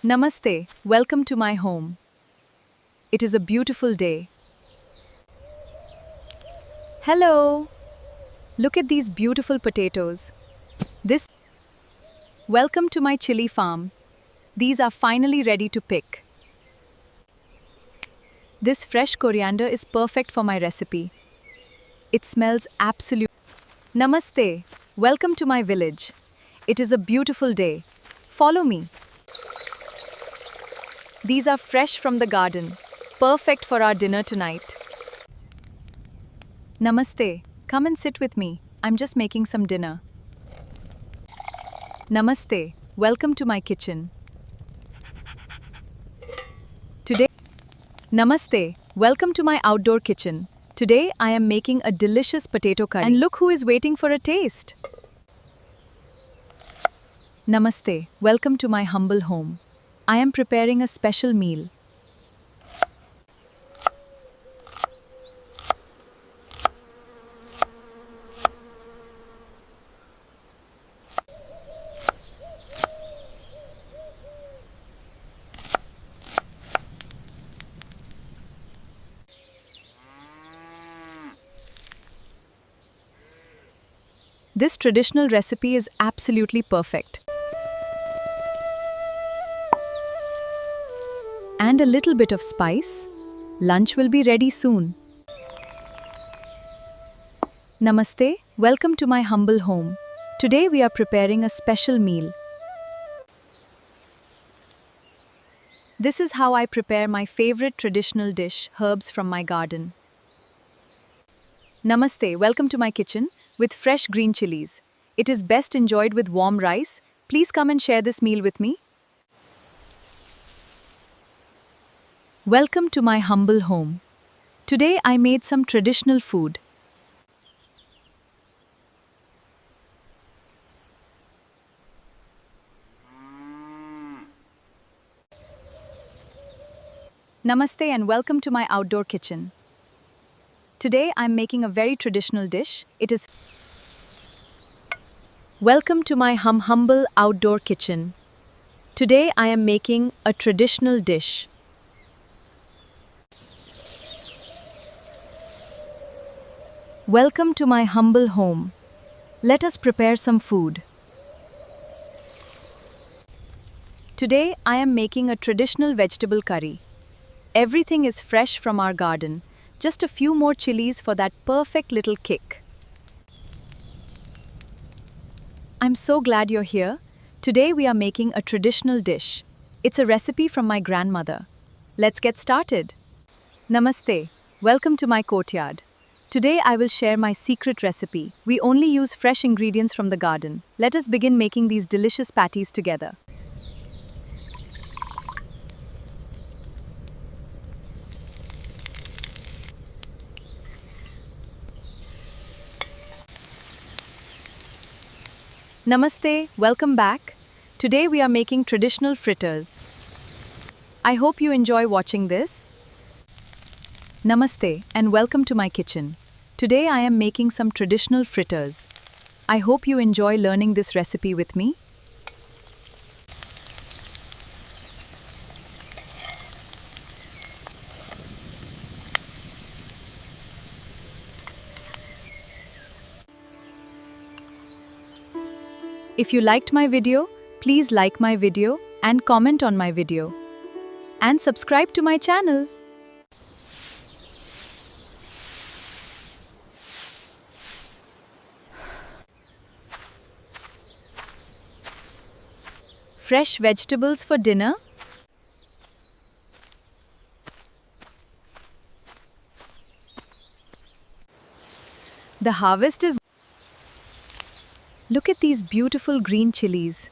Namaste, welcome to my home. It is a beautiful day. Hello! Look at these beautiful potatoes. This. Welcome to my chili farm. These are finally ready to pick. This fresh coriander is perfect for my recipe. It smells absolute. Namaste, welcome to my village. It is a beautiful day. Follow me. These are fresh from the garden, perfect for our dinner tonight. Namaste, come and sit with me. I'm just making some dinner. Namaste, welcome to my kitchen. Namaste, welcome to my outdoor kitchen. Today I am making a delicious potato curry. And look who is waiting for a taste. Namaste, welcome to my humble home. I am preparing a special meal. This traditional recipe is absolutely perfect. And a little bit of spice. Lunch will be ready soon. Namaste, welcome to my humble home. Today we are preparing a special meal. This is how I prepare my favorite traditional dish, herbs from my garden. Namaste, welcome to my kitchen with fresh green chilies. It is best enjoyed with warm rice. Please come and share this meal with me. Welcome to my humble home. Today I made some traditional food. Namaste and welcome to my outdoor kitchen. Today I'm making a very traditional dish. It is. Welcome to my humble outdoor kitchen. Today I am making a traditional dish. Welcome to my humble home. Let us prepare some food. Today I am making a traditional vegetable curry. Everything is fresh from our garden. Just a few more chilies for that perfect little kick. I'm so glad you're here. Today we are making a traditional dish. It's a recipe from my grandmother. Let's get started. Namaste. Welcome to my courtyard. Today I will share my secret recipe. We only use fresh ingredients from the garden. Let us begin making these delicious patties together. Namaste, welcome back. Today we are making traditional fritters. I hope you enjoy watching this. Namaste and welcome to my kitchen. Today I am making some traditional fritters. I hope you enjoy learning this recipe with me. If you liked my video, please like my video and comment on my video. And subscribe to my channel. Fresh vegetables for dinner. The harvest is. Look at these beautiful green chilies.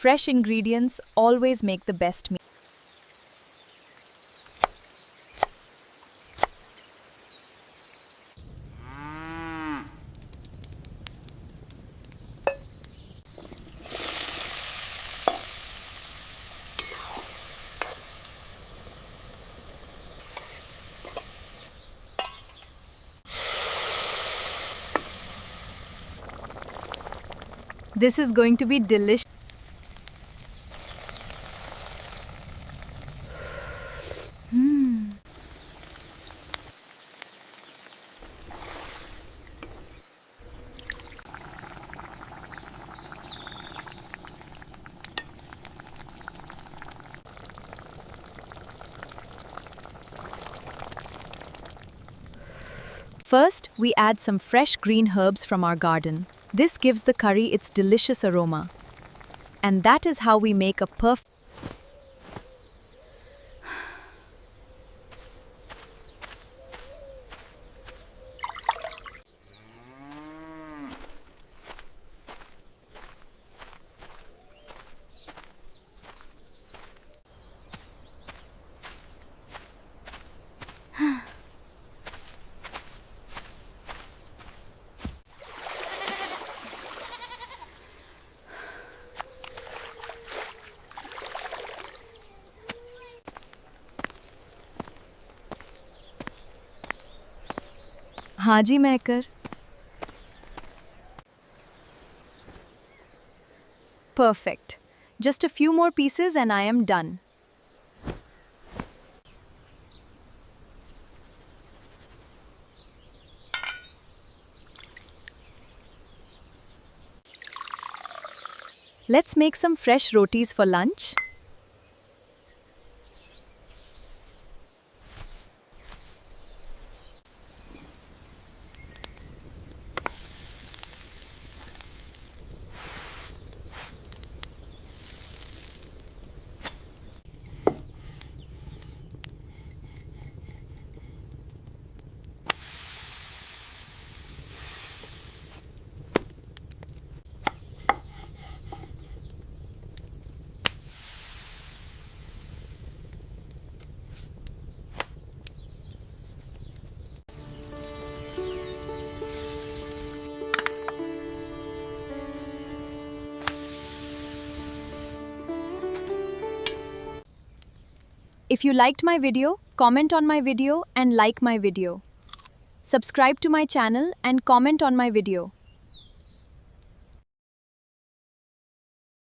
Fresh ingredients always make the best meal. This is going to be delicious. First, we add some fresh green herbs from our garden. This gives the curry its delicious aroma. And that is how we make a perfect. हाँ जी महकर. Perfect. Just a few more pieces and I am done. Let's make some fresh rotis for lunch. If you liked my video, comment on my video and like my video. Subscribe to my channel and comment on my video.